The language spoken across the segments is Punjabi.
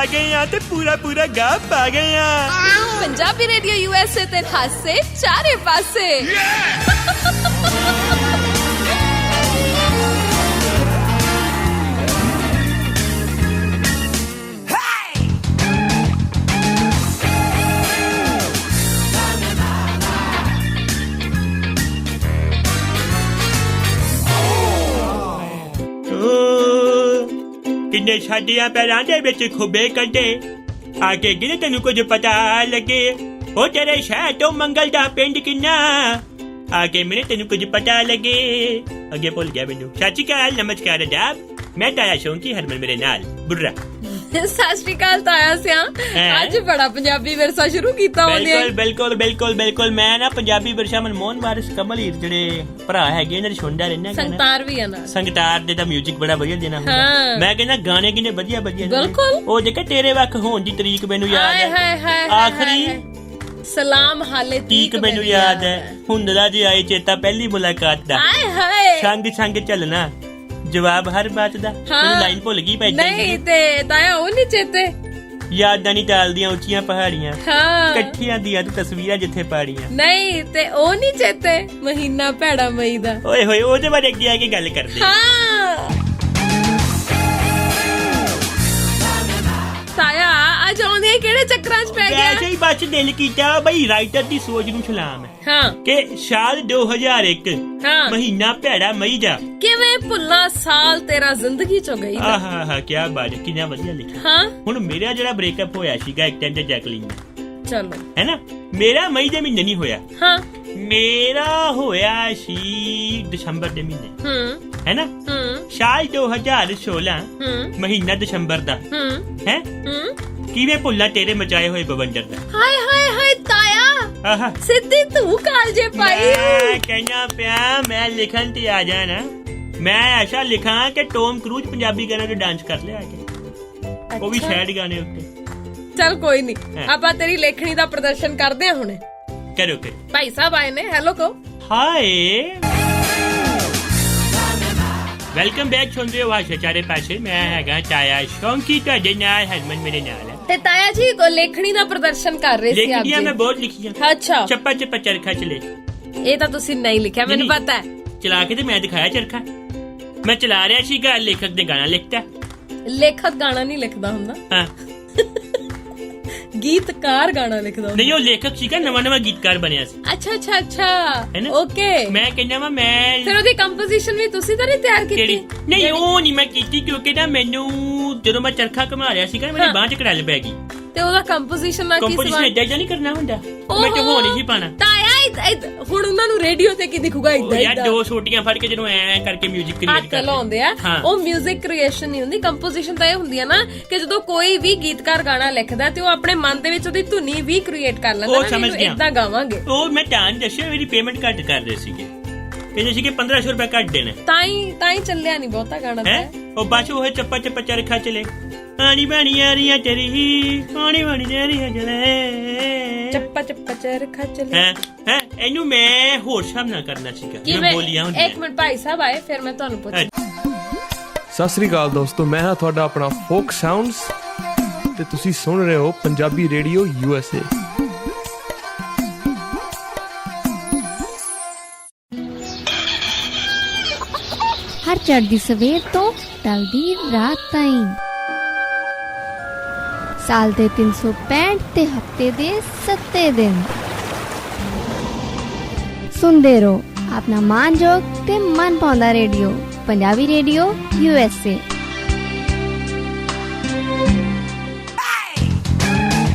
ਆ ਗਏ ਆ ਤੇ ਪੂਰਾ ਪੂਰਾ ਗਾ ਪਾ ਗਏ ਆ। ਪੰਜਾਬੀ ਰੇਡੀਓ USA ਤੇ ਹਾਸੇ ਚਾਰੇ ਪਾਸੇ। ਕਿੰਨੇ ਛਾਡੀਆਂ ਪੈਰਾਂ ਦੇ ਵਿੱਚ ਖੁੱਬੇ ਕੱਢੇ ਆ ਕੇ ਗਿਰੇ ਤੈਨੂੰ ਕੁਝ ਪਤਾ ਲੱਗੇ। ਉਹ ਤੇਰੇ ਸ਼ਹਿਰ ਤੋਂ ਮੰਗਲ ਦਾ ਪਿੰਡ ਕਿੰਨਾ ਆ ਕੇ ਮੇਰੇ ਤੈਨੂੰ ਕੁਝ ਪਤਾ ਲੱਗੇ। ਅੱਗੇ ਭੁੱਲ ਗਿਆ ਮੈਨੂੰ। ਸਤਿ ਸ਼੍ਰੀ ਅਕਾਲ, ਨਮਸਕਾਰ, ਆਦਾਬ। ਮੈਂ ਤਾਇਆ ਸ਼ੌਂਕੀ, ਹਰਮਨ ਮੇਰੇ ਨਾਲ ਬੁर्रा। ਸਤਿ ਸ਼੍ਰੀ ਅਕਾਲ ਤਾਇਆ ਸਿਆ। ਅੱਜ ਬੜਾ ਪੰਜਾਬੀ ਵਿਰਸਾ ਸ਼ੁਰੂ ਕੀਤਾ ਉਹਨੇ। ਬਿਲਕੁਲ ਬਿਲਕੁਲ ਬਿਲਕੁਲ। ਮੈਂ ਨਾ ਪੰਜਾਬੀ ਵਿਰਸਾ ਮਨਮੋਹਨ ਵਾਰਿਸ ਕਮਲ ਹੀਰ ਜਿਹੜੇ ਭਰਾ ਹੈਗੇ ਇਹਨਾਂ ਦੀ ਸੁਣਦਾ ਰਹਿਣਾ। ਸੰਗਤਾਰ ਵੀ ਆ ਨਾ। ਸੰਗਤਾਰ ਦੇ ਤਾਂ ਮਿਊਜ਼ਿਕ ਬੜਾ ਵਧੀਆ ਦੇਣਾ ਹੁੰਦਾ। ਮੈਂ ਕਹਿੰਦਾ ਗਾਣੇ ਕਿੰਨੇ ਵਧੀਆ ਵਧੀਆ। ਬਿਲਕੁਲ। ਉਹ ਜਿਹੜੇ ਤੇਰੇ ਵੱਖ ਹੋਣ ਦੀ ਤਰੀਕ ਮੈਨੂੰ ਯਾਦ ਹੈ। ਆਖਰੀ ਸਲਾਮ ਹਾਲੇ ਤੀਕ ਮੈਨੂੰ ਯਾਦ ਹੈ। ਹੁੰਦਲਾ ਜੀ ਆਈ ਚੇਤਾ ਪਹਿਲੀ ਮੁਲਾਕਾਤ ਦਾ। ਸੰਗ ਸੰਗ ਚੱਲਣਾ ਜਵਾਬ ਹਰ ਬਾਤ ਦਾ। ਲਾਈਨ ਭੁੱਲ ਗਈ ਭਾਈ। ਨਹੀਂ ਤੇ ਤਾਇਆ ਉਹ ਨਹੀਂ ਚੇਤੇ। ਯਾਦਾਂ ਨਹੀਂ ਟਾਲਦੀਆਂ ਉੱਚੀਆਂ ਪਹਾੜੀਆਂ ਇਕੱਠੀਆਂ ਦੀਆਂ ਤਸਵੀਰਾਂ ਜਿੱਥੇ ਪਾੜੀਆਂ। ਨਹੀਂ ਤੇ ਉਹ ਨਹੀਂ ਚੇਤੇ ਮਹੀਨਾ ਭੈੜਾ ਮਈ ਦਾ। ਓਏ ਹੋਏ ਉਹਦੇ ਬਾਰੇ ਅੱਗੇ ਆ ਕੇ ਗੱਲ ਕਰਦੇ। ਤਾਇਆ ਅੱਜ ਆਉਂਦੇ ਕਿਹੜੇ ਚੱਕਰਾਂ 'ਚ ਪੈ ਗਿਆ? ਵੈਸੇ ਹੀ ਬਸ ਦਿਲ ਕੀਤਾ ਬਈ ਰਾਈਟਰ ਦੀ ਸੋਚ ਨੂੰ ਸਲਾਮ ਹੈ ਕਿ ਸਾਲ 2001 ਮਹੀਨਾ ਭੈੜਾ ਮਈ ਦਾ। ਕਿਵੇਂ ਭੁੱਲਾਂ ਸਾਲ ਤੇਰਾ ਜ਼ਿੰਦਗੀ 'ਚੋਂ ਗਈ। ਆਹਾ ਕੀ ਬਾਤ, ਕਿੰਨਾ ਵਧੀਆ ਲਿਖਿਆ। ਹੁਣ ਮੇਰਾ ਜਿਹੜਾ ਬ੍ਰੇਕਅਪ ਹੋਇਆ ਸੀਗਾ ਇੱਕ ਟਾਈਮ ਤੇ ਜੈਕਲੀਨ ਨਾਲ, ਚਲੋ ਹੈ ਨਾ, ਮੇਰਾ ਮਈ ਦੇ ਮਹੀਨੇ ਨਹੀਂ ਹੋਇਆ। ਮੇਰਾ ਹੋਇਆ ਸੀ ਦਸੰਬਰ ਦੇ ਮਹੀਨੇ, ਹੈ ਨਾ, ਸਾਲ 2016 ਮਹੀਨਾ ਦਸੰਬਰ ਦਾ। ਹੈ ਕਿਵੇਂ ਭੁੱਲਾਂ ਤੇਰੇ ਮਚਾਏ ਹੋਏ ਬਵੰਡਰ ਦਾ। ਹਾਏ ਹਾਏ ਹਾਏ ਤਾਇਆ ਸਿੱਧੀ ਤੂੰ ਕਾਲਜੇ ਪਾਈ। ਕਹਿਣਾ ਪਿਆ ਮੈਂ ਲਿਖਣ ਤੇ ਆ ਜਾਣਾ। ਮੈਂ ਐਸਾ ਲਿਖਾਂ ਕਿ ਟੋਮ ਕਰੂਜ਼ ਪੰਜਾਬੀ ਗਾਣੇ ਤੇ ਡਾਂਸ ਕਰ ਲਿਆ ਕੇ, ਉਹ ਵੀ ਸ਼ਾਇਦ ਗਾਣੇ ਉੱਤੇ। ਚੱਲ ਕੋਈ ਨੀ, ਆਪਾਂ ਤੇਰੀ ਲੇਖਣੀ ਦਾ ਪ੍ਰਦਰਸ਼ਨ ਕਰਦੇ ਆ ਹੁਣੇ। ਕਰੋ ਭਾਈ ਸਾਹਿਬ ਆਏ ਨੇ, ਹੈਲੋ ਕਹੋ। ਹਾਏ ਵੈਲਕਮ ਬੈਕ। ਸੁਣਦੇ ਹੋ ਆਸ਼ਾ ਚਾਰੇ ਪਾਸੇ। ਮੈਂ ਹੈਗਾ ਤਾਇਆ ਸ਼ੌਂਕੀ, ਤੁਹਾਡੇ ਨਾਲ ਹਰਮਨ ਮੇਰੇ ਨਾਲ। ਤੇ ਤਾਇਆ ਜੀ ਲੇਖਣੀ ਦਾ ਪ੍ਰਦਰਸ਼ਨ ਕਰ ਰਹੇ ਸੀ ਆਪ ਜੀ। ਮੈਂ ਬਹੁਤ ਲਿਖੀਆਂ। ਅੱਛਾ। ਚੱਪਾ ਚੱਪਾ ਚਰਖਾ ਚਲੇ। ਇਹ ਤਾਂ ਤੁਸੀਂ ਨਹੀਂ ਲਿਖਿਆ, ਮੈਨੂੰ ਪਤਾ ਹੈ। ਚਲਾ ਕੇ ਤੇ ਮੈਂ ਦਿਖਾਇਆ ਚਰਖਾ। ਮੈਂ ਚਲਾ ਰਿਹਾ ਸੀਗਾ, ਲੇਖਕ ਨੇ ਗਾਣਾ ਲਿਖਤਾ। ਲੇਖਕ ਗਾਣਾ ਨਹੀਂ ਲਿਖਦਾ ਹੁੰਦਾ, ਗੀਤਕਾਰ ਗਾਣਾ ਲਿਖਦਾ ਹੁੰਦਾ। ਨਹੀਂ ਉਹ ਲੇਖਕ ਸੀਗਾ, ਨਵਾਂ ਨਵਾਂ ਗੀਤਕਾਰ ਬਣਿਆ ਸੀ। ਅੱਛਾ ਅੱਛਾ ਅੱਛਾ, ਓਕੇ। ਮੈਂ ਕਹਿੰਦਾ ਵਾ ਮੈਂ ਫਿਰ ਉਹਦੀ ਕੰਪੋਜੀਸ਼ਨ ਵੀ ਤੁਸੀਂ ਤਾਂ ਨਹੀਂ ਤਿਆਰ ਕੀਤੀ? ਨਹੀਂ ਉਹ ਨਹੀਂ ਮੈਂ ਕੀਤੀ, ਕਿਉਂਕਿ ਨਾ ਮੈਨੂੰ ਜਦੋਂ ਮੈਂ ਚਰਖਾ ਘੁਮਾ ਰਿਹਾ ਸੀਗਾ ਮੇਰੀ ਬਾਂਹ 'ਚ ਕਰਲ ਪੈ ਗਈ। ਤੇ ਉਹਦਾ ਕੰਪੋਜੀਸ਼ਨ ਨਾਲ ਕੀ ਸੰਬੰਧ? ਕੰਪੋਜੀਸ਼ਨ ਏਦਾਂ ਨਹੀਂ ਕਰਨਾ ਹੁੰਦਾ, ਮੈਂ ਤੇ ਹੋ ਨਹੀਂ ਸੀ ਪਾਣਾ। ਤਾਇਆ ਹੁਣ ਉਹਨਾਂ ਨੂੰ ਰੇਡੀਓ ਤੇ ਕੀ ਦਿਖੂਗਾ? ਇਦਾਂ ਯਾਰ ਦੋ ਛੋਟੀਆਂ ਫੜ ਕੇ ਜਦੋਂ ਐ ਕਰਕੇ ਮਿਊਜ਼ਿਕ ਕ੍ਰੀਏਟ ਕਰਦੇ ਲਾਉਂਦੇ ਆ, ਉਹ ਮਿਊਜ਼ਿਕ ਕ੍ਰੀਏਸ਼ਨ ਨਹੀਂ ਹੁੰਦੀ। ਕੰਪੋਜੀਸ਼ਨ ਤਾਂ ਇਹ ਹੁੰਦੀ ਆ ਨਾ ਕਿ ਜਦੋਂ ਕੋਈ ਵੀ ਗੀਤਕਾਰ ਗਾਣਾ ਲਿਖਦਾ ਤੇ ਉਹ ਆਪਣੇ ਮਨ ਦੇ ਵਿੱਚ ਉਹਦੀ ਧੁਨੀ ਵੀ ਕ੍ਰੀਏਟ ਕਰ ਲੈਂਦਾ। ਉਹ ਸਮਝ ਗਿਆ, ਇਦਾਂ ਗਾਵਾਂਗੇ। ਉਹ ਮੈਂ ਤਾਂ ਦੱਸਿਆ ਮੇਰੀ ਪੇਮੈਂਟ ਘੱਟ ਕਰਦੇ ਸੀਗੇ, ਕਹਿੰਦੇ ਸੀਗੇ 1500 ਰੁਪਏ ਘੱਟ ਦੇਣਾ। ਤਾਂ ਹੀ ਚੱਲਿਆ ਨਹੀਂ ਬਹੁਤਾ ਗਾਣਾ ਹੈ। ਉਹ ਬਸ ਉਹ ਚੱਪਾ ਚੱਪਾ ਚਰਖਾ ਚਲੇ। ਪਾਣੀ ਪਾਣੀ ਆ ਰਹੀਆਂ ਤੇਰੀ, ਪਾਣੀ ਪਾਣੀ ਜਾ ਰਹੀਆਂ ਚਲੇ, ਚੱਪਾ ਚੱਪਾ ਚਰਖਾ ਚਲੇ। ਹੈ ਇਹਨੂੰ ਮੈਂ ਹੋਰ ਹਿਸਾਬ ਨਾਲ ਕਰਨਾ ਸੀਗਾ, ਮੈਂ ਬੋਲੀਆਂ ਹੁੰਦੀਆਂ। ਇੱਕ ਮਿੰਟ ਭਾਈ ਸਾਹਿਬ ਆਏ, ਫਿਰ ਮੈਂ ਤੁਹਾਨੂੰ ਪੁੱਛ। ਸਤਿ ਸ੍ਰੀ ਅਕਾਲ ਦੋਸਤੋ, ਮੈਂ ਹਾਂ ਤੁਹਾਡਾ ਆਪਣਾ ਫੋਕ ਸਾਊਂਡਸ ਤੇ ਤੁਸੀਂ ਸੁਣ ਰਹੇ ਹੋ ਪੰਜਾਬੀ ਰੇਡੀਓ USA। ਹਰ ਚੜ੍ਹਦੀ ਸਵੇਰ ਤੋਂ ਢਲਦੀ ਰਾਤ ਤਾਈਂ, ਸਾਲ ਦੇ 365 ਤੇ ਹਫਤੇ ਦੇ 7 ਦਿਨ ਸੁਣਦੇ ਰਹੋ ਆਪਣਾ ਮਾਨਯੋਗ ਤੇ ਮਨ ਪਾਉਂਦਾ ਰੇਡੀਓ, ਪੰਜਾਬੀ ਰੇਡੀਓ USA।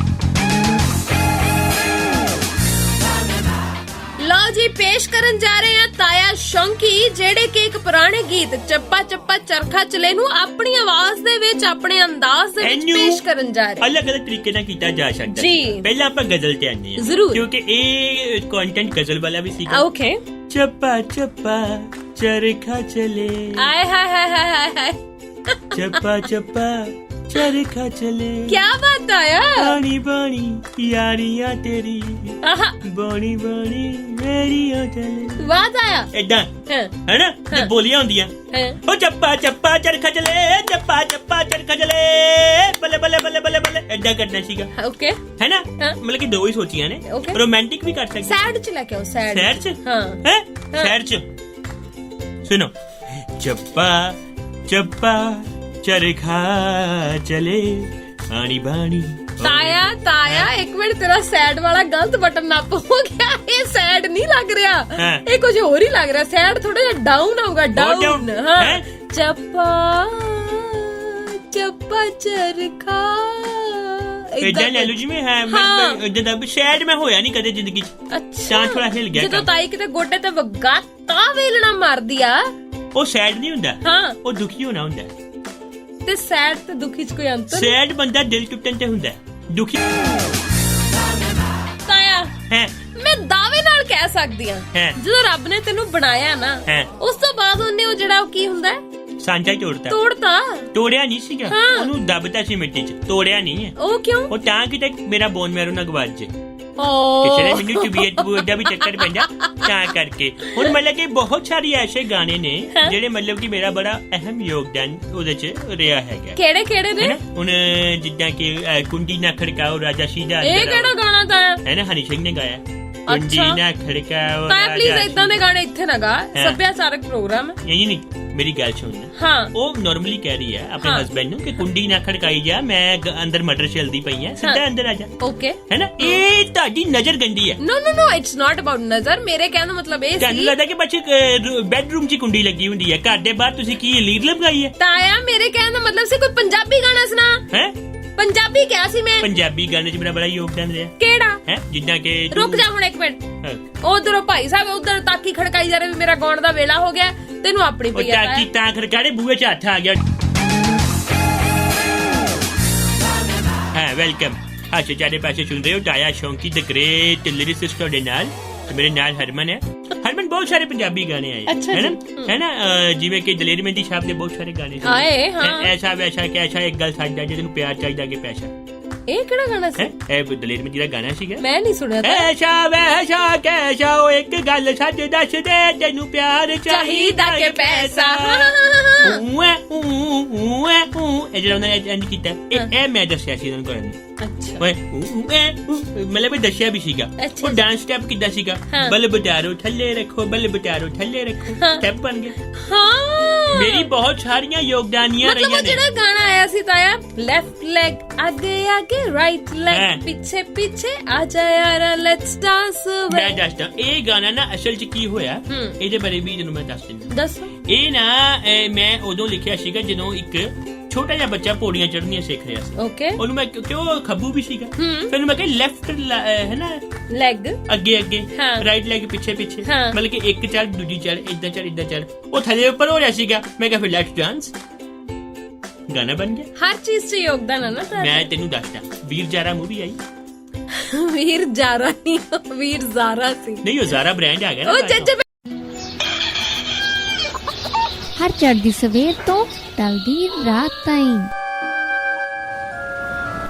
ਪੇਸ਼ ਕਰਨ ਜਾ ਰਹੇ ਆ ਤਾਇਆ ਸ਼ੌਂਕੀ, ਜਿਹੜੇ ਕਿ ਇੱਕ ਪੁਰਾਣੇ ਗੀਤ ਚੱਪਾ ਚੱਪਾ ਚਰਖਾ ਚਲੇ ਨੂੰ ਆਪਣੀ ਆਵਾਜ਼ ਦੇ ਵਿੱਚ, ਆਪਣੇ ਅੰਦਾਜ਼ ਦੇ ਵਿੱਚ ਪੇਸ਼ ਕਰਨ ਜਾ ਰਹੇ। ਅਲੱਗ ਅਲੱਗ ਤਰੀਕੇ ਨਾਲ ਕੀਤਾ ਜਾ ਸਕਦਾ ਜੀ। ਪਹਿਲਾਂ ਆਪਾਂ ਗਜ਼ਲ ਤੇ ਆਨੇ ਆ ਜ਼ਰੂਰ, ਕਿਉਂਕਿ ਇਹ ਕੰਟੈਂਟ ਗਜ਼ਲ ਵਾਲਾ ਵੀ ਸੀਗਾ। ਓਕੇ। ਚੱਪਾ ਚੱਪਾ ਚਰਖਾ ਚਲੇ, ਆਏ ਹਾਏ ਹਾਏ ਹਾਏ ਹਾਏ, ਚੱਪਾ ਚੱਪਾ चरखा चले क्या बात आया बानी बानी यारियां तेरी बानी बानी मेरियां चले बात आया ਏਦਾਂ ਹੈ ਨਾ ਤੇ ਬੋਲੀਆਂ ਹੁੰਦੀਆਂ ਉਹ ਚੱਪਾ ਚੱਪਾ ਚਰਖਾ ਚਲੇ ਚੱਪਾ ਚੱਪਾ ਚਰਖਾ ਚਲੇ ਬੱਲੇ ਬੱਲੇ ਬੱਲੇ ਬੱਲੇ ਬੱਲੇ ਏਦਾਂ ਕਰਨਾ ਸੀਗਾ ਓਕੇ ਹੈ ਨਾ ਮਤਲਬ ਕਿ ਦੋ ਹੀ ਸੋਚੀਆਂ ਨੇ Okay. ਰੋਮਾਂਟਿਕ ਵੀ ਕਰ ਸਕਦੇ ਸੈਡ ਚ ਲੈ ਕੇ ਆਓ ਸੈਡ ਸੈਡ ਚ ਹਾਂ ਹੈ ਸੈਡ ਚ ਸੁਣੋ ਚੱਪਾ ਚੱਪਾ ਚਰਖਾ ਚਲੇ ਆਣੀ ਬਾਣੀ ਤਾਇਆ ਇੱਕ ਮਿੰਟ ਤੇਰਾ ਸੈਡ ਵਾਲਾ ਗਲਤ ਬਟਨ ਨੱਪ ਹੋ ਗਿਆ ਇਹ ਸੈਡ ਨਹੀਂ ਲੱਗ ਰਿਹਾ ਇਹ ਕੁਝ ਹੋਰ ਹੀ ਲੱਗ ਰਿਹਾ ਸੈਡ ਥੋੜਾ ਜਿਹਾ ਡਾਊਨ ਆਊਗਾ ਡਾਊਨ ਹਾਂ ਚੱਪਾ ਚੱਪਾ ਚਰਖਾ ਇਦਾਂ ਲੈ ਲਓ ਜਿਵੇਂ ਹੈ ਇਦਾਂ ਦਾ ਸ਼ਾਇਦ ਮੈਂ ਹੋਇਆ ਨਹੀਂ ਕਦੇ ਜ਼ਿੰਦਗੀ ਚ ਅੱਛਾ ਥੋੜਾ ਹਿਲ ਗਿਆ ਜਦੋਂ ਤਾਈ ਕਿਤੇ ਗੋਡੇ ਤੇ ਵਗਾਤਾ ਵੇਲਣਾ ਮਾਰਦੀ ਆ ਉਹ ਸੈਡ ਨਹੀਂ ਹੁੰਦਾ ਹਾਂ ਉਹ ਦੁਖੀ ਹੋਣਾ ਹੁੰਦਾ ਤੇ ਸੈਡ ਤੇ ਦੁਖੀ ਚ ਕੋਈ ਅੰਤਰ ਸੈਡ ਬੰਦਾ ਦਿਲ ਟੁੱਟਣ ਤੇ ਹੁੰਦਾ ਦੁਖੀ ਤਾਇਆ ਹੈ ਮੈਂ ਦਾਅਵੇ ਨਾਲ ਕਹਿ ਸਕਦੀ ਆ ਜਦੋਂ ਰੱਬ ਨੇ ਤੈਨੂੰ ਬਣਾਇਆ ਨਾ ਉਸ ਤੋਂ ਬਾਅਦ ਉਹਨੇ ਉਹ ਜਿਹੜਾ ਉਹ ਕੀ ਹੁੰਦਾ ਸਾਂਝਾ ਤੋੜਤਾ ਤੋੜਿਆ ਨਹੀਂ ਸੀਗਾ ਉਹਨੂੰ ਦੱਬਤਾ ਸੀ ਮਿੱਟੀ 'ਚ ਤੋੜਿਆ ਨਹੀਂ ਹੈ ਉਹ ਕਿਉਂ ਉਹ ਤਾਂ ਕਿ ਮੇਰਾ ਬੋਨ ਮੈਰੋ ਨਾ ਗਵਾਚ ਜੇ ਕਿਸੇ ਨੇ ਮੈਨੂੰ ਤਬੀਅਤ ਦਾ ਵੀ ਚੱਕਰ ਪੈਂਦਾ ਤਾਂ ਕਰਕੇ ਹੁਣ ਮਤਲਬ ਕਿ ਬਹੁਤ ਸਾਰੇ ਐਸੇ ਗਾਣੇ ਨੇ ਜਿਹੜੇ ਮਤਲਬ ਕਿ ਮੇਰਾ ਬੜਾ ਅਹਿਮ ਯੋਗਦਾਨ ਉਹਦੇ 'ਚ ਰਿਹਾ ਹੈਗਾ ਕਿਹੜੇ ਨੇ ਹੁਣ ਜਿੱਦਾਂ ਕਿ ਕੁੰਡੀ ਨਾ ਖੜਕਾਓ ਰਾਜਾ ਸੀਦਾ ਇਹ ਕਿਹੜਾ ਗਾਣਾ ਤਾਂ ਹੈ ਨਾ ਹਨੀ ਸਿੰਘ ਨੇ ਗਾਇਆ ਕੁੰਡੀ ਨਾ ਖੜਕਾਓ ਤਾਂ ਪਲੀਜ਼ ਇਦਾਂ ਦੇ ਗਾਣੇ ਇੱਥੇ ਨਾ ਗਾ ਸੱਭਿਆਚਾਰਕ ਪ੍ਰੋਗਰਾਮ ਇਹ ਨਹੀਂ ਮੇਰੀ ਗੱਲ ਸੁਣ ਉਹ ਨਾਰਮਲੀ ਕਹਿ ਰਹੀ ਹੈ ਆਪਣੇ ਹਸਬੈਂਡ ਨੂੰ ਕਿ ਕੁੰਡੀ ਨਾ ਖੜਕਾਈ ਜਾ ਮੈਂ ਅੰਦਰ ਮਟਰ ਛਿਲਦੀ ਪਈ ਆ ਸਿੱਧਾ ਅੰਦਰ ਆ ਜਾ ਓਕੇ ਹੈ ਨਾ ਇਹ ਤੁਹਾਡੀ ਨਜ਼ਰ ਗੰਦੀ ਹੈ ਨੋ ਇਟਸ ਨਾਟ ਅਬਾਊਟ ਨਜ਼ਰ ਮੇਰੇ ਕਹਿਣ ਦਾ ਮਤਲਬ ਇਹ ਸੀ ਤੁਹਾਨੂੰ ਲੱਗਦਾ ਕਿ ਬੱਚੇ ਬੈਡਰੂਮ 'ਚ ਕੁੰਡੀ ਲੱਗੀ ਹੁੰਦੀ ਹੈ ਘਰ ਦੇ ਬਾਹਰ ਤੁਸੀਂ ਕੀ ਲੀਡ ਲਗਾਈ ਹੈ ਤਾਇਆ ਮੇਰੇ ਕਹਿਣ ਦਾ ਮਤਲਬ ਸੀ ਕੋਈ ਪੰਜਾਬੀ ਗਾਣਾ ਸੁਣਾ ਹੈ ਪੰਜਾਬੀ ਕਿਹਾ ਸੀ ਮੈਂ ਪੰਜਾਬੀ ਗਾਣੇ 'ਚ ਮੇਰਾ ਬੜਾ ਯੋਗਦਾਨ ਰਿਹਾ ਕਿਹੜਾ ਹੈ ਜਿੱਦਾਂ ਕਿ ਰੁਕ ਜਾ ਹੁਣ ਇੱਕ ਮਿੰਟ ਉਧਰੋਂ ਭਾਈ ਸਾਹਿਬ ਉਧਰ ਤਾਕੀ ਖੜਕਾਈ ਜਾ ਰਹੇ ਵੀ ਮੇਰਾ ਗਾਉਣ ਦਾ ਵੇਲਾ ਹੋ ਗਿਆ ਤੈਨੂੰ ਆਪਣੀ ਪਈ ਆ ਤਾਕੀ ਤਾਂ ਖੜਕਾੜੇ ਬੂਹੇ 'ਚ ਹੱਥ ਆ ਗਿਆ ਹਾਂ ਵੈਲਕਮ ਅੱਛਾ ਚਾਰੇ ਪਾਸੇ ਸੁਣ ਰਹੇ ਹੋ ਤਾਇਆ ਸ਼ੌਂਕੀ ਦ ਗ੍ਰੇਟ ਲਿਰਿਸਿਸਟ ਤੁਹਾਡੇ ਨਾਲ ਮੇਰੇ ਨਾਲ ਹਰਮਨ ਹੈ ਹਰਮਨ ਬਹੁਤ ਸਾਰੇ ਪੰਜਾਬੀ ਗਾਣੇ ਆਏ ਹੈ ਨਾ ਜਿਵੇਂ ਕਿ ਦਲੇਰ ਮਹਿੰਦੀ ਸਾਹਿਬ ਦੇ ਬਹੁਤ ਸਾਰੇ ਗਾਣੇ ਆਏ ਐਸਾ ਵੈਸਾ ਕਿ ਐਸਾ ਇੱਕ ਗੱਲ ਸਾਡਾ ਜਿਹਨੂੰ ਪਿਆਰ ਚਾਹੀਦਾ ਕਿ ਪੈਸਾ ਇਹ ਕਿਹੜਾ ਗਾਣਾ ਸੀ ਇਹ ਦਲੇਰ ਮਹਿੰਦੀ ਦਾ ਗਾਣਾ ਸੀਗਾ ਮੈਂ ਨਹੀਂ ਸੁਣਿਆ ਐਸਾ ਵੈਸਾ ਕੈਸਾ ਉਹ ਇੱਕ ਗੱਲ ਸੱਚ ਦੱਸ ਦੇ ਤੈਨੂੰ ਪਿਆਰ ਚਾਹੀਦਾ ਕਿ ਪੈਸਾ ਇਹ ਜਿਹੜਾ ਉਹਨਾਂ ਨੇ ਇੰਜ ਕੀਤਾ ਇਹ ਮੈਂ ਦੱਸਿਆ ਸੀ ਉਹਨਾਂ ਨੂੰ ਕਰਨ ਮਤਲਬ ਦੱਸਿਆ ਵੀ ਸੀਗਾ ਉਹ ਡਾਂਸ ਸਟੈਪ ਕਿੱਦਾਂ ਸੀਗਾ ਬਲ ਬਟਾਰੋ ਥੱਲੇ ਰੱਖੋ ਬਲ ਬਟਾਰੋ ਥੱਲੇ ਰੱਖੋ ਸਟੈਪ ਬਣ ਗਏ ਮੇਰੀ ਬਹੁਤ ਸਾਰੀਆਂ ਯੋਗਦਾਨੀਆਂ ਰਹੀਆਂ ਨੇ ਜਿਹੜਾ ਗਾਣਾ ਆਇਆ ਸੀ ਤਾਇਆ ਲੈਫਟ ਲੈਗ ਅੱਗੇ ਅੱਗੇ ਰਾਈਟ ਲੈਗ ਪਿੱਛੇ ਪਿੱਛੇ ਆ ਜਾ ਯਾਰ ਲੈਟਸ ਡਾਂਸ ਮੈਂ ਦੱਸਦਾ ਇਹ ਗਾਣਾ ਨਾ ਅਸਲ 'ਚ ਕੀ ਹੋਇਆ ਇਹਦੇ ਬਾਰੇ ਵੀ ਤੁਹਾਨੂੰ ਮੈਂ ਦੱਸ ਦਿੰਦਾ ਦੱਸੋ ਇਹ ਨਾ ਮੈਂ ਉਦੋਂ ਲਿਖਿਆ ਸੀਗਾ ਜਦੋਂ ਇੱਕ ਛੋਟਾ ਜਿਹਾ ਬੱਚਾ ਪੌੜੀਆਂ ਚੜ੍ਹਨੀਆਂ ਸਿੱਖ ਰਿਹਾ ਸੀ ਓਕੇ ਉਹਨੂੰ ਮੈਂ ਕਿਉਂ ਖੱਬੂ ਵੀ ਸੀਗਾ ਫਿਰ ਮੈਂ ਕਿਹਾ ਲੈਫਟ ਹੈ ਨਾ ਲੈਗ ਅੱਗੇ ਅੱਗੇ ਰਾਈਟ ਲੈਗ ਪਿੱਛੇ ਪਿੱਛੇ ਮਤਲਬ ਕਿ ਇੱਕ ਚੜ ਦੂਜੀ ਚੜ ਇਦਾਂ ਚੜ ਉਹ ਥੱਲੇ ਉੱਪਰ ਹੋ ਰਿਹਾ ਸੀਗਾ ਮੈਂ ਕਿਹਾ ਫਿਰ ਲੈਟਸ ਡਾਂਸ ਗਾਣਾ ਬਣ ਗਿਆ ਹਰ ਚੀਜ਼ 'ਚ ਯੋਗਦਾਨ ਹੈ ਨਾ ਮੈਂ ਤੈਨੂੰ ਦੱਸਦਾ ਵੀਰ ਜਾਰਾ ਮੂਵੀ ਆਈ ਵੀਰ ਜਾਰਾ ਨਹੀਂ ਵੀਰ ਜ਼ਾਰਾ ਸੀ ਨਹੀਂ ਉਹ ਜ਼ਾਰਾ ਬ੍ਰਾਂਡ ਆ ਗਿਆ ਨਾ ਹਰ ਚੜ੍ਹਦੀ ਸਵੇਰ ਤੋਂ ਟਲਦੀ ਰਾਤ ਤਾਈਂ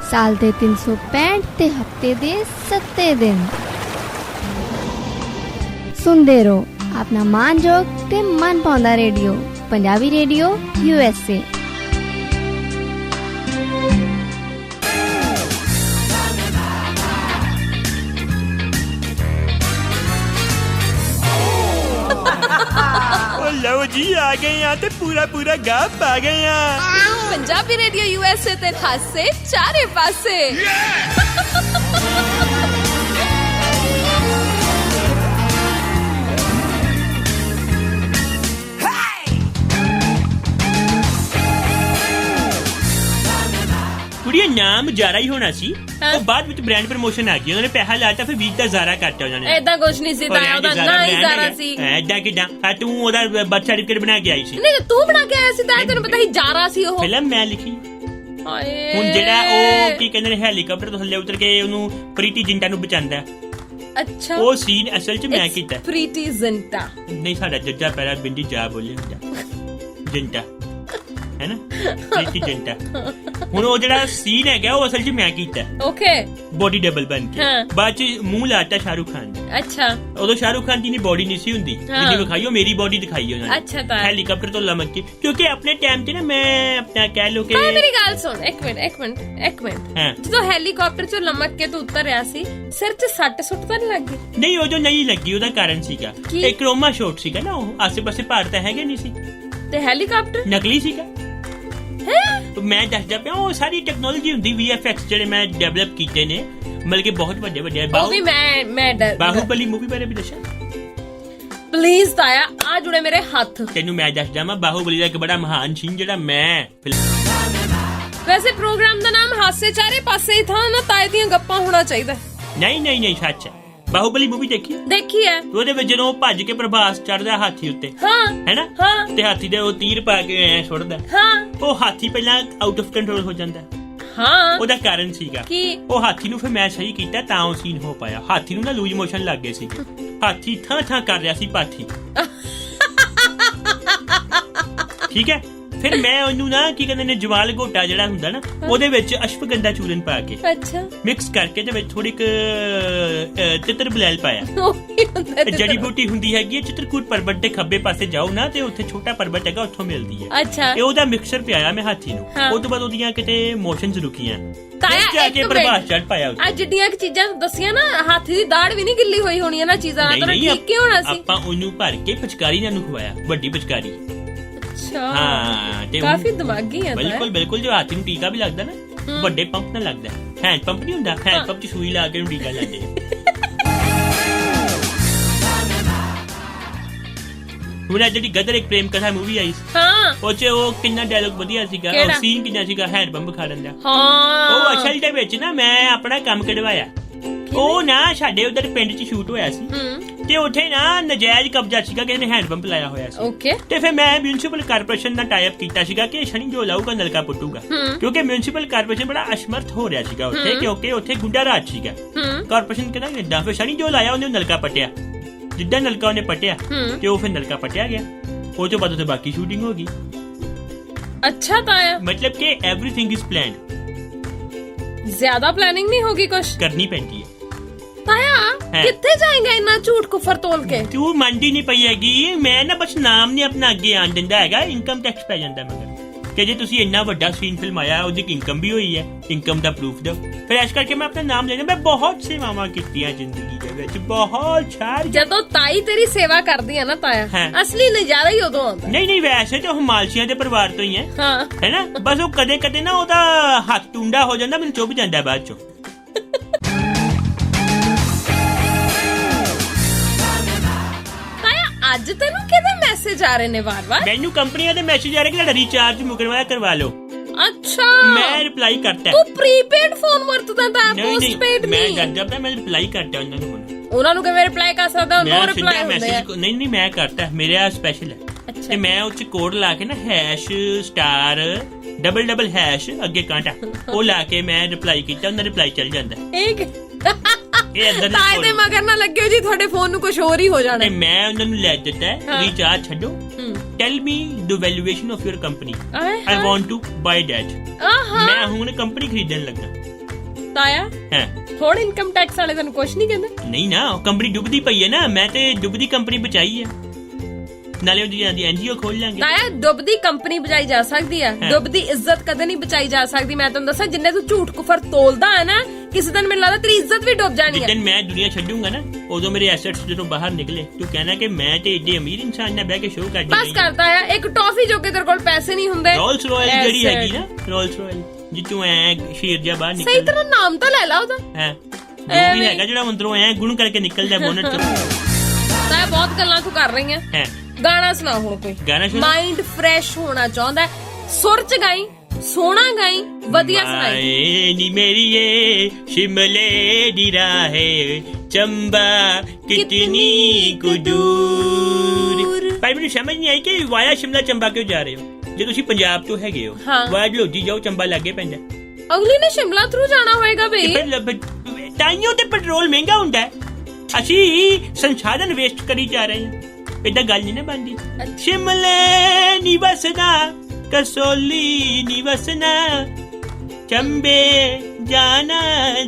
ਸਾਲ ਦੇ 365 ਤੇ ਹਫਤੇ ਦੇ 7 ਦਿਨ ਸੁਣਦੇ ਰਹੋ ਆਪਣਾ ਮਾਨਜੋਗ ਤੇ ਮਨ ਪਾਉਂਦਾ ਰੇਡੀਓ ਪੰਜਾਬੀ ਰੇਡੀਓ USA ਲਓ ਜੀ ਆ ਗਏ ਆ ਤੇ ਪੂਰਾ ਗਾ ਪਾ ਗਏ ਆ ਪੰਜਾਬੀ ਰੇਡੀਓ USA ਤੇ ਖਾਸੇ ਚਾਰੇ ਪਾਸੇ ਕੁੜੀਏ ਨਾਮ ਜ਼ਾਰਾ ਹੀ ਹੋਣਾ ਸੀ ਉਹ ਬਾਅਦ ਵਿੱਚ ਬ੍ਰਾਂਡ ਪ੍ਰਮੋਸ਼ਨ ਆ ਗਈ ਉਹਨਾਂ ਨੇ ਪੈਸਾ ਲਾਤਾ ਫਿਰ ਵੀਕ ਦਾ ਜ਼ਾਰਾ ਕੱਟਿਆ ਉਹਨਾਂ ਨੇ ਐਦਾਂ ਕੁਝ ਨਹੀਂ ਸੀ ਤਾਂ ਉਹਦਾ ਨਾਂ ਹੀ ਜ਼ਾਰਾ ਸੀ ਐਦਾਂ ਕਿਦਾਂ ਤੂੰ ਉਹਦਾ ਬਰਥ ਸਰਟੀਫਿਕੇਟ ਬਣਾ ਕੇ ਆਈ ਸੀ ਨਹੀਂ ਤੂੰ ਬਣਾ ਕੇ ਆਇਆ ਸੀ ਤਾਂ ਤੈਨੂੰ ਪਤਾ ਹੀ ਜ਼ਾਰਾ ਸੀ ਉਹ ਫਿਲਮ ਮੈਂ ਲਿਖੀ ਹਾਏ ਹੁਣ ਜਿਹੜਾ ਉਹ ਕੀ ਕਹਿੰਦੇ ਨੇ ਹੈਲੀਕਾਪਟਰ ਤੋਂ ਥੱਲੇ ਉਤਰ ਕੇ ਉਹਨੂੰ ਪ੍ਰੀਤੀ ਜਿੰਟਾ ਨੂੰ ਬਚਾਉਂਦਾ ਅੱਛਾ ਉਹ ਸੀਨ ਅਸਲ 'ਚ ਮੈਂ ਕੀਤਾ ਪ੍ਰੀਤੀ ਜਿੰਟਾ ਨਹੀਂ ਸਾਡਾ ਜੱਜਾ ਪਹਿਲਾਂ ਬਿੰਦੀ ਜਾ ਬੋਲੇ ਹੁੰਦਾ ਜਿੰਟਾ ਹੈ ਨਾ ਪ੍ਰੀਤੀ ਜਿੰਟਾ। ਹੁਣ ਉਹ ਜਿਹੜਾ ਸੀਨ ਹੈਗਾ ਉਹ ਅਸਲ 'ਚ ਮੈਂ ਕੀਤਾ। ਓਕੇ। ਬੋਡੀ ਡਬਲ ਬਣ ਕੇ ਬਾਅਦ 'ਚ ਮੂੰਹ ਲਾਤਾ ਸ਼ਾਹਰੁਖ ਖਾਨ ਨੇ। ਅੱਛਾ। ਉਦੋਂ ਸ਼ਾਹਰੁਖ ਖਾਨ ਦੀ ਨੀ ਬੋਡੀ ਨਹੀਂ ਸੀ ਹੁੰਦੀ ਜਿੰਨੀ ਵਿਖਾਈ, ਉਹ ਮੇਰੀ ਬੋਡੀ ਦਿਖਾਈ ਉਹਨਾਂ ਨੇ। ਅੱਛਾ ਤਾਂ ਹੈਲੀਕਾਪਟਰ ਤੋਂ ਲਮਕ ਕੇ, ਕਿਉਂਕਿ ਆਪਣੇ ਟਾਈਮ ਤੇ ਨਾ ਮੈਂ ਆਪਣਾ ਕਹਿ ਲੋ ਕਿ ਮੇਰੀ ਗੱਲ ਸੁਣ ਇੱਕ ਮਿੰਟ ਜਦੋਂ ਹੈਲੀਕਾਪਟਰ ਚੋਂ ਲਮਕ ਕੇ ਤੂੰ ਉਤਰ ਰਿਹਾ ਸੀ ਸਿਰ 'ਚ ਸੱਟ ਸੁੱਟ ਤਾਂ ਨਹੀਂ ਲੱਗੀ? ਨਹੀਂ, ਉਹ ਜੋ ਨਹੀਂ ਲੱਗੀ ਉਹਦਾ ਕਾਰਨ ਸੀਗਾ ਇੱਕ ਕਰੋਮਾ ਸ਼ਾਟ ਸੀਗਾ ਨਾ, ਉਹ ਆਸੇ ਪਾਸੇ ਭਾਰਤ ਹੈਗੇ ਨਹੀਂ ਸੀ ਤੇ ਹੈਲੀਕਾਪਟਰ ਨਕਲੀ ਸੀਗਾ। ਮੈਂ ਦੱਸਦਾ ਪਿਆ ਉਹ ਸਾਰੀ ਟੈਕਨੋਲੋਜੀ ਹੁੰਦੀ VFX ਜਿਹੜੇ ਮੈਂ ਡਿਵੈਲਪ ਕੀਤੇ ਨੇ, ਮਤਲਬ ਕਿ ਬਹੁਤ ਵੱਡੇ ਵੱਡੇ। ਬਾਹੂਬਲੀ ਮੂਵੀ ਬਾਰੇ ਵੀ ਦੱਸਾਂ ਪਲੀਜ਼ ਤਾਇਆ, ਆ ਜੁੜੇ ਮੇਰੇ ਹੱਥ। ਤੈਨੂੰ ਮੈਂ ਦੱਸਦਾ ਮੈਂ ਬਾਹੂਬਲੀ ਦਾ ਇੱਕ ਬੜਾ ਮਹਾਨ ਸੀਨ ਜਿਹੜਾ ਮੈਂ ਵੈਸੇ ਪ੍ਰੋਗਰਾਮ ਦਾ ਨਾਮ ਹਾਸੇ ਚਾਰੇ ਪਾਸੇ ਹੀ ਥਾ ਨਾ, ਤਾਏ ਦੀਆਂ ਗੱਪਾਂ ਹੋਣਾ ਚਾਹੀਦਾ। ਨਹੀਂ ਸੱਚ ਹੈ। ਬਾਹੂਬਲੀ ਮੂਵੀ ਦੇਖੀ ਹੈ? ਉਹਦੇ ਵਿੱਚ ਜਦੋਂ ਭੱਜ ਕੇ ਪ੍ਰਭਾਸ ਚੜਦਾ ਹਾਥੀ ਉੱਤੇ ਹੈਨਾ, ਤੇ ਹਾਥੀ ਦੇ ਉਹ ਤੀਰ ਪਾ ਕੇ ਐ ਸੁੱਟਦਾ, ਉਹ ਹਾਥੀ ਪਹਿਲਾਂ ਆਊਟ ਆਫ ਕੰਟਰੋਲ ਹੋ ਜਾਂਦਾ। ਉਹਦਾ ਕਾਰਨ ਸੀਗਾ ਉਹ ਹਾਥੀ ਨੂੰ ਫਿਰ ਮੈਂ ਸਹੀ ਕੀਤਾ ਤਾਂ ਉਹ ਸੀਨ ਹੋ ਪਾਇਆ। ਹਾਥੀ ਨੂੰ ਨਾ ਲੂਜ ਮੋਸ਼ਨ ਲੱਗ ਗਏ ਸੀ, ਹਾਥੀ ਥਾਂ ਕਰ ਰਿਹਾ ਸੀ ਪਾਥੀ। ਠੀਕ ਹੈ, ਫਿਰ ਮੈਂ ਉਹਨੂੰ ਨਾ ਕੀ ਕਹਿੰਦੇ ਨੇ ਜਵਾਲ ਘੋਟਾ ਜਿਹੜਾ ਹੁੰਦਾ ਨਾ ਉਹਦੇ ਵਿੱਚ ਅਸ਼ਵਗੰਧਾ ਚੂਰਨ ਪਾ ਕੇ ਮਿਕਸ ਕਰਕੇ ਤੇ ਵਿੱਚ ਥੋੜੀ ਤਿੱਤਰ ਬਲੈਲ ਪਾਇਆ। ਜੜੀ ਬੂਟੀ ਹੁੰਦੀ ਹੈਗੀ ਚਿੱਤਰਕੂਟ ਪਰਬਤ ਦੇ ਖੱਬੇ ਪਾਸੇ ਜਾਓ ਨਾ ਤੇ ਉੱਥੇ ਛੋਟਾ ਪਰਬਤ ਹੈਗਾ, ਉੱਥੋਂ ਮਿਲਦੀ ਹੈ। ਇਹ ਉਹਦਾ ਮਿਕਸਚਰ ਪਿਆਇਆ ਮੈਂ ਹਾਥੀ ਨੂੰ। ਉਹ ਤੋਂ ਬਾਅਦ ਉਹਦੀਆਂ ਕਿਤੇ ਮੋਸ਼ਨਸ ਰੁਕੀਆਂ, ਜਾ ਕੇ ਪ੍ਰਭਾਸ ਚੜ ਪਾਇਆ। ਆ ਜਿੱਡੀਆਂ ਚੀਜ਼ਾਂ ਦੱਸੀਆਂ ਨਾ, ਹਾਥੀ ਦੀ ਦਾੜ ਵੀ ਨਹੀਂ ਗਿੱਲੀ ਹੋਈ ਹੋਣੀ ਇਹਨਾਂ ਚੀਜ਼ਾਂ ਨਾਲ, ਠੀਕ ਕਿਉਂ ਹੋਣਾ ਸੀ? ਆਪਾਂ ਉਹਨੂੰ ਭਰ ਕੇ ਪਿਚਕਾਰੀ ਨਾਲ ਖਵਾਇਆ, ਵੱਡੀ ਪਿਚਕਾਰੀ। ਕਾਫੀ ਦਿਮਾਗੀ ਹੈ। ਬਿਲਕੁਲ ਜੋ ਹਾਥੀ ਨੂੰ ਟੀਕਾ ਵੀ ਲੱਗਦਾ ਨਾ ਵੱਡੇ ਪੰਪ ਨਾਲ ਲੱਗਦਾ, ਹੈਂਡ ਪੰਪ ਨਹੀਂ ਹੁੰਦਾ, ਹੈਂਡ ਪੰਪ 'ਚ ਸੂਈ ਲਾ ਕੇ ਟੀਕਾ ਲਾਉਂਦੇ। ਹੁਣ ਜਿਹੜੀ ਗਦਰ ਇੱਕ ਪ੍ਰੇਮ ਕਥਾ ਮੂਵੀ ਆਈ ਉਹ 'ਚ ਉਹ ਕਿੰਨਾ ਡਾਇਲੌਗ ਵਧੀਆ ਸੀਗਾ, ਉਹ ਸੀਨ ਕਿੰਨਾ ਸੀਗਾ ਹੈਂਡ ਪੰਪ ਖਾਣ ਦਾ। ਉਹ ਅਸਲ ਦੇ ਵਿੱਚ ਨਾ ਮੈਂ ਆਪਣਾ ਕੰਮ ਕਢਵਾਇਆ। ਉਹ ਨਾ ਸਾਡੇ ਉਧਰ ਪਿੰਡ 'ਚ ਸ਼ੂਟ ਹੋਇਆ ਸੀ ਤੇ ਉੱਥੇ ਨਾ ਨਜਾਇਜ਼ ਕਬਜ਼ਾ ਸੀਗਾ, ਕਿਸੇ ਨੇ ਹੈਂਡ ਪੰਪ ਲਾਇਆ ਹੋਇਆ ਸੀ। ਤੇ ਫਿਰ ਮੈਂ ਮਿਊਨਿਸਪਲ ਕਾਰਪੋਰੇਸ਼ਨ ਨਾਲ ਟਾਈ ਅਪ ਕੀਤਾ ਸੀਗਾ ਕਿ ਸ਼ਨੀ ਜੋ ਲਾਊਗਾ ਨਲਕਾ ਪੁੱਟੂਗਾ, ਕਿਉਂਕਿ ਮਿਊਨਿਸਪਲ ਕਾਰਪੋਰੇਸ਼ਨ ਬੜਾ ਅਸਮਰਥ ਹੋ ਰਿਹਾ ਸੀਗਾ ਉੱਥੇ, ਕਿਉਂਕਿ ਉੱਥੇ ਗੁੰਡਾ ਰਾਜ ਸੀਗਾ। ਕਾਰਪੋਰੇਸ਼ਨ ਕਹਿੰਦਾ ਏਦਾਂ, ਫਿਰ ਸ਼ਨੀ ਜੋ ਲਾਇਆ ਉਹਨੇ ਨਲਕਾ ਪੱਟਿਆ। ਜਿੱਦਾਂ ਨਲਕਾ ਉਹਨੇ ਪੱਟਿਆ ਤੇ ਉਹ ਫਿਰ ਨਲਕਾ ਪੱਟਿਆ ਗਿਆ। ਉਹ ਤੋਂ ਬਾਅਦ ਉੱਥੇ ਬਾਕੀ ਸ਼ੂਟਿੰਗ ਹੋ ਗਈ। ਅੱਛਾ ਤਾਇਆ, ਮਤਲਬ ਕਿ ਐਵਰੀਥਿੰਗ ਇਜ਼ ਪਲਾਨਡ। ਜ਼ਿਆਦਾ ਪਲਾਨਿੰਗ ਨਹੀਂ ਹੋਗੀ, ਕੁਛ ਕਰਨੀ ਪੈਂਦੀ ਹੈ। ਤਾਇਆ ਕਿੱਥੇ ਜਾਏਗਾ ਇੰਨਾ ਝੂਠ ਕੁਫਰ ਤੋਲ ਕੇ? ਤੂੰ ਮੰਨਦੀ ਨਹੀਂ ਪਈ ਹੈਗੀ, ਮੈਂ ਨਾ ਬਸ ਨਾਮ ਨਹੀਂ ਆਪਣਾ ਅੱਗੇ ਆਣ ਦਿੰਦਾ ਹੈਗਾ, ਇਨਕਮ ਟੈਕਸ ਪੈ ਜਾਂਦਾ ਮਗਰ ਕਿ ਜੇ ਤੁਸੀਂ ਇੰਨਾ ਵੱਡਾ ਸੀਨ ਫਿਲਮ ਆਇਆ ਉਹਦੀ ਇਨਕਮ ਵੀ ਹੋਈ ਹੈ, ਇਨਕਮ ਦਾ ਪ੍ਰੂਫ ਦਿਓ। ਫਿਰ ਇਸ ਕਰਕੇ ਮੈਂ ਆਪਣਾ ਨਾਮ ਲੈਣਾ। ਮੈਂ ਬਹੁਤ ਸੇਵਾਵਾਂ ਕੀਤੀਆਂ ਜ਼ਿੰਦਗੀ ਦੇ ਵਿੱਚ, ਬਹੁਤ ਸਾਰੀ। ਜਦੋਂ ਤਾਈ ਤੇਰੀ ਸੇਵਾ ਕਰਦੀ ਹੈ ਨਾ ਤਾਇਆ, ਅਸਲੀ ਨਜ਼ਾਰਾ ਹੀ ਉਦੋਂ ਆਉਂਦਾ। ਨਹੀਂ ਵੈਸੇ ਤਾਂ ਉਹ ਮਾਲਸ਼ੀਆਂ ਦੇ ਪਰਿਵਾਰ ਤੋਂ ਹੀ ਹੈ ਹੈਨਾ, ਬਸ ਉਹ ਕਦੇ ਕਦੇ ਨਾ ਉਹਦਾ ਹੱਥ ਟੁੰਡਾ ਹੋ ਜਾਂਦਾ, ਮੈਨੂੰ ਚੁੱਭ ਜਾਂਦਾ ਬਾਅਦ ਚੋਂ। ਅੱਜ ਤੈਨੂੰ ਕਿਹਦੇ ਮੈਸੇਜ ਆ ਰਹੇ ਨੇ ਵਾਰ-ਵਾਰ? ਮੈਨੂੰ ਕੰਪਨੀਆਂ ਦੇ ਮੈਸੇਜ ਆ ਰਹੇ ਕਿ ਤੁਹਾਡਾ ਰੀਚਾਰਜ ਮੁਕਰਵਾਇਆ, ਕਰਵਾ ਲਓ। ਅੱਛਾ, ਮੈਂ ਰਿਪਲਾਈ ਕਰਤਾ। ਤੂੰ ਪ੍ਰੀਪੇਡ ਫੋਨ ਵਰਤਦਾ ਤਾਂ ਪੋਸਟਪੇਡ ਨਹੀਂ। ਮੈਂ ਜਦ ਮੈਂ ਰਿਪਲਾਈ ਕਰਤਾ ਉਹਨਾਂ ਨੂੰ। ਉਹਨਾਂ ਨੂੰ ਕਿਵੇਂ ਰਿਪਲਾਈ ਕਰ ਸਕਦਾ? ਨੋ ਰਿਪਲਾਈ ਹੁੰਦੇ ਆ। ਨਹੀਂ ਮੈਂ ਕਰਤਾ, ਮੇਰੇ ਆ ਸਪੈਸ਼ਲ ਹੈ ਤੇ ਮੈਂ ਉਹ ਚ ਕੋਡ ਲਾ ਕੇ ਨਾ #*# ਅੱਗੇ ਕਾਂਟਾ ਉਹ ਲਾ ਕੇ ਮੈਂ ਰਿਪਲਾਈ ਕੀਤਾ, ਉਹਨਾਂ ਰਿਪਲਾਈ ਚੱਲ ਜਾਂਦਾ। ਤਾਏ ਦੇ ਮਗਰ ਨਾ ਲੱਗਿਓ ਜੀ, ਤੁਹਾਡੇ ਫੋਨ ਨੂੰ ਕੁਝ ਹੋਰ ਹੀ ਹੋ ਜਾਣਾ। ਮੈਂ ਉਹਨਾਂ ਨੂੰ ਲੈ ਦਿੱਤਾ ਰੀਚਾਰਜ ਛੱਡੋ, tell me the valuation of your company, I want to buy that. ਮੈਂ ਹੁਣ ਕੰਪਨੀ ਖਰੀਦਣ ਲੱਗਾ। ਤਾਇਆ ਹੁਣ ਇਨਕਮ ਟੈਕਸ ਵਾਲੇ ਤੈਨੂੰ ਕੁਝ ਨਹੀਂ ਕਹਿੰਦੇ? ਨਹੀਂ ਨਾ, ਕੰਪਨੀ ਡੁੱਬਦੀ ਪਈ ਹੈ ਨਾ, ਮੈਂ ਤੇ ਡੁੱਬਦੀ ਕੰਪਨੀ ਬਚਾਈ ਹੈ, ਨਾਲੇ ਉਹਦੀ ਐਨਜੀਓ ਖੋਲ ਲਾਂਗੇ। ਤਾਇਆ ਡੁੱਬਦੀ ਕੰਪਨੀ ਬਚਾਈ ਜਾ ਸਕਦੀ ਆ, ਡੁੱਬਦੀ ਇੱਜ਼ਤ ਕਦੇ ਨਹੀਂ ਬਚਾਈ ਜਾ ਸਕਦੀ। ਮੈਂ ਤੁਹਾਨੂੰ ਦੱਸਾਂ, ਜਿੰਨੇ ਤੂੰ ਝੂਠ ਕੁਫਰ ਤੋਲਦਾ ਹੈ ਨਾ, ਕਿਸੇ ਦਿਨ ਮੈਨੂੰ ਲੱਗਦਾ ਤੇਰੀ ਇੱਜ਼ਤ ਵੀ ਡੁੱਬ ਜਾਣੀ ਹੈ। ਜਿੱਦਣ ਮੈਂ ਦੁਨੀਆ ਛੱਡੂਗਾ ਨਾ, ਉਦੋਂ ਮੇਰੇ ਐਸੈਟਸ ਜਦੋਂ ਬਾਹਰ ਨਿਕਲੇ, ਤੂੰ ਕਹਿਣਾ ਕਿ ਮੈਂ ਤੇ ਏਡੇ ਅਮੀਰ ਇਨਸਾਨ ਨਾਲ ਬਹਿ ਕੇ ਸ਼ੋਅ ਕਰਦੀ ਬਸ ਕਰਦਾ ਆ। ਇੱਕ ਟੌਫੀ ਜੋ ਕਿ ਤੇਰੇ ਕੋਲ ਪੈਸੇ ਨਹੀਂ ਹੁੰਦੇ, ਰੋਲਸ ਰਾਇਲ ਜਿਹੜੀ ਹੈਗੀ ਨਾ, ਰੋਲਸ ਰਾਇਲ ਜਿੱਤੋਂ ਐ ਸ਼ੇਰ ਜਿਹਾ ਬਾਹਰ ਨਿਕਲਦਾ। ਸਹੀ ਤਰ੍ਹਾਂ ਨਾਮ ਤਾਂ ਲੈ ਲਾ ਉਹਦਾ। ਜੋ ਵੀ ਹੈਗਾ ਜਿਹੜਾ ਅੰਦਰੋਂ ਐ ਗੁਣ ਕਰਕੇ ਨਿਕਲਦਾ ਬੋਨਟ ਚੋਂ। ਤਾਂ ਬਹੁਤ ਗੱਲਾਂ ਤੂੰ ਕਰ ਰਹੀ ਹੈ। ਗਾਣਾ ਸੁਣਾ ਹੁਣ ਕੋਈ, ਮਾਈਂਡ ਫਰੈਸ਼ ਹੋਣਾ ਚਾਹੁੰਦਾ, ਸੁਰ ਚ ਗਾਈ, ਸੋਹਣਾ ਗਾਈ, ਵਧੀਆ ਸੁਣਾਈ। ਨੀ ਮੇਰੀਏ ਸ਼ਿਮਲੇ ਦੀ ਰਾਹੇ ਚੰਬਾ ਕਿਤਨੀ ਕੁ ਦੂਰ। ਭਾਈ ਮੈਨੂੰ ਸਮਝ ਨਹੀਂ ਆਈ ਕਿ ਵਾਇਆ ਸ਼ਿਮਲਾ ਚੰਬਾ ਕਿਉਂ ਜਾ ਰਹੇ ਹੋ? ਜੇ ਤੁਸੀਂ ਪੰਜਾਬ ਤੋਂ ਹੈਗੇ ਹੋ, ਵਾਇਆ ਲੋਧੀ ਜਾਓ, ਚੰਬਾ ਲੱਗੇ ਪੈਂਦਾ। ਅਗਲੀ ਨੇ ਸ਼ਿਮਲਾ ਥਰੂ ਜਾਣਾ ਹੋਏਗਾ ਬਈ, ਤਾਈਓ ਤੇ ਪੈਟਰੋਲ ਮਹਿੰਗਾ ਹੁੰਦਾ ਹੈ। ਅਸੀਂ ਸੰਸਾਧਨ ਵੇਸਟ ਕਰੀ ਜਾ ਰਹੇ ਹਾਂ, ਏਦਾਂ ਗੱਲ ਨਹੀਂ ਨਾ ਬਣਦੀ। ਸ਼ਿਮਲੇ ਨੀ ਵਸਦਾ कसौली निवसना, चंबे जाना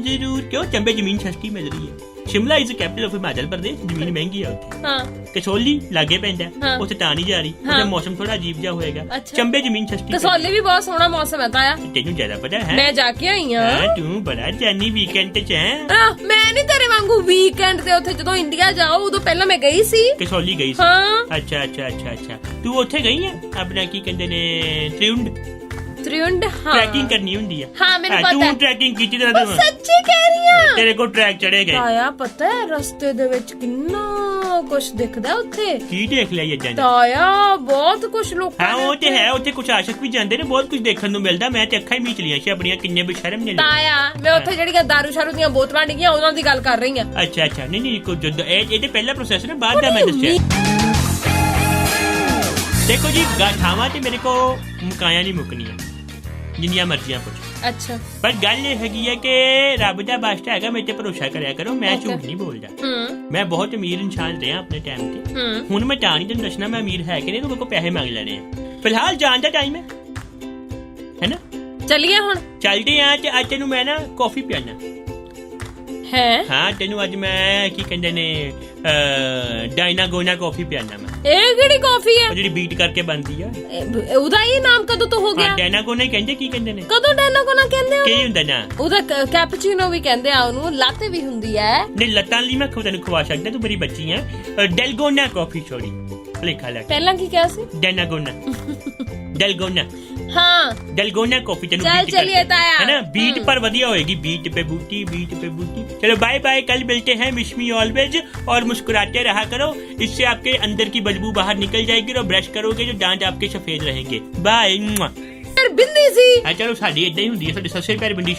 जरूर। क्यों? चंबे जमीन सस्ती मिल रही है। Shimla is capital of Himachal Pradesh, जमीन महंगी है उत्थे। हाँ कसौली लागे पैंदा, हाँ। उत्थे तां नहीं जा रही, हाँ। उत्थे मौसम थोड़ा अजीब जा होएगा। अच्छा। चंबे जमीन सस्ती। कसौली भी बहुत सोहना मौसम है ताया, तेनू ज्यादा पता है। मैं जाके आई हाँ, हाँ। तू बड़ा जानी वीकेंड ते है। मैं नहीं तेरे वांगू वीकेंड ਤੇ ਉੱਥੇ ਜਦੋਂ ਇੰਡੀਆ ਜਾਓ ਉਦੋਂ ਪਹਿਲਾਂ ਮੈਂ ਗਈ ਸੀ। कसौली गई सी। हाँ अच्छा अच्छा अच्छा अच्छा, तू उत्थे गई है अपना की कहंदे ने त्रिउंड? त्रिउंड हाँ ट्रैकिंग करनी हुंदी है। हाँ मैंने तू पता है। ट्रैकिंग कीती ਉਹ ते ਸੱਚੀ ਕਹਿ ਰਹੀ ਆ। तेरे को ट्रैक चढ़े गए। ਤਾਇਆ ਪਤਾ ਹੈ ਰਸਤੇ ਦੇ ਵਿੱਚ ਕਿੰਨਾ ਕੁਝ ਦਿਖਦਾ ਉੱਥੇ। की देख लिया ये जाने? ਤਾਇਆ ਬਹੁਤ ਕੁਝ ਲੋਕਾਂ हाँ ਨੇ वो ते ਉੱਥੇ। है, उत्थे कुछ आशिक भी जांदे ने, बहुत कुछ देखने ਨੂੰ ਮਿਲਦਾ। ਮੈਂ ਤੇ ਅੱਖਾਂ ਹੀ ਮੀਚ ਲੀਆਂ ਸੀ ਆਪਣੀਆਂ, ਕਿੰਨੇ ਬੇਸ਼ਰਮ ਨੇ ਲੋਕ। ਤਾਇਆ ਮੈਂ ਉੱਥੇ ਜਿਹੜੀਆਂ ਦਾਰੂ ਸ਼ਾਰੂ ਦੀਆਂ ਬੋਤਲਾਂ ਡਿੱਗੀਆਂ ਉਹਨਾਂ ਦੀ ਗੱਲ ਕਰ ਰਹੀ ਆ। ਅੱਛਾ ਅੱਛਾ, ਨਹੀਂ ਨਹੀਂ ਕੋਈ ਜਦ ਇਹ ਤੇ ਪਹਿਲਾ ਪ੍ਰੋਸੈਸ ਨਾ, ਬਾਅਦ ਦਾ ਮੈਂ ਦੱਸਿਆ। ਦੇਖੋ ਜੀ, ਗਾਠਾਵਾਂ ਤੇ ਮੇਰੇ ਕੋ ਮੁਕਾਇਆ ਨਹੀਂ ਮੁਕਣੀਆਂ, ਜਿੰਨੀਆਂ ਮਰਜ਼ੀਆਂ ਪੁੱਛ। ਅੱਛਾ ਪਰ ਗੱਲ ਇਹ ਹੈਗੀ ਹੈ ਕਿ ਰੱਬ ਦਾ ਵਾਸਤਾ ਹੈਗਾ, ਮੇਰੇ ਤੇ ਭਰੋਸਾ ਕਰਿਆ ਕਰੋ। ਮੈਂ ਝੂਠ ਨਹੀਂ ਬੋਲਦਾ। ਮੈਂ ਬਹੁਤ ਅਮੀਰ ਇਨਸਾਨ ਰਿਹਾ ਆਪਣੇ ਟਾਈਮ ਤੇ। ਹੁਣ ਮੈਂ ਤਾਂ ਨਹੀਂ ਤੈਨੂੰ ਦੱਸਣਾ ਮੈਂ ਅਮੀਰ ਹੈ ਕਿ ਨਹੀਂ, ਤੂੰ ਮੇਰੇ ਕੋਲ ਪੈਸੇ ਮੰਗ ਲੈਣੇ ਆ। ਫਿਲਹਾਲ ਜਾਣ ਦਾ ਟਾਈਮ ਹੈ ਨਾ? ਚੱਲੀਏ ਹੁਣ। ਚੱਲਦੇ ਆ ਤੇ ਅੱਜ ਤੈਨੂੰ ਮੈਂ ਨਾ ਕਾਫੀ ਪਿਆਣਾ ਹੈ। ਹਾਂ, ਤੈਨੂੰ ਅੱਜ ਮੈਂ ਕੀ ਕਹਿੰਦੇ ਨੇ ਡਾਇਨਾਗੋਨਾ ਕਾਫੀ ਪਿਆਣਾ ਮੈਂ। ਇਹ ਕਿਹੜੀ ਕਾਫੀ ਹੈ? ਉਹ ਜਿਹੜੀ ਬੀਟ ਕਰਕੇ ਬਣਦੀ ਆ। ਉਹਦਾ ਹੀ ਨਾਮ ਕਦੋਂ ਤੋਂ ਹੋ ਗਿਆ? ਡਾਇਨਾਗੋਨਾ ਹੀ ਕਹਿੰਦੇ। ਕੀ ਕਹਿੰਦੇ ਨੇ? ਕਦੋਂ ਡਾਇਨਾਗੋਨਾ ਕਹਿੰਦੇ ਕੀ ਆ? ਹੁੰਦਾ ਨਾ? ਉਹਦਾ ਕੈਪਚੀਨੋ ਵੀ ਕਹਿੰਦੇ ਆ ਉਹਨੂੰ, ਲਾਤੇ ਵੀ ਹੁੰਦੀ ਹੈ। ਨਹੀਂ, ਲੱਤਾਂ ਲਈ ਮੈਂ ਤੈਨੂੰ ਖਵਾ ਸਕਦਾ, ਤੂੰ ਬੜੀ ਬੱਚੀ ਹੈ। ਡੈਲਗੋਨਾ ਕਾਫੀ ਛੋੜੀ ਲਿਖਾ ਲੈ। ਪਹਿਲਾਂ ਕੀ ਕਿਹਾ ਸੀ? ਡਾਇਨਾਗੋਨਾ ਡੈਲਗੋਨਾ हाँ डलगोना कॉफी। चलो चल बीट चलिए ताया। है ना, बीट पर वधिया होएगी। बीट पे बूटी, बीट पे बूटी। चलो बाय बाय, कल मिलते हैं। मिस मी ऑलवेज, और मुस्कुराते रहा करो, इससे आपके अंदर की बदबू बाहर निकल जाएगी और ब्रश करोगे जो दांत आपके सफेद रहेंगे। बाय। बिंदी सी। चलो साडी इदां ही हुंदी है, साडे सस्से पैर बिंदी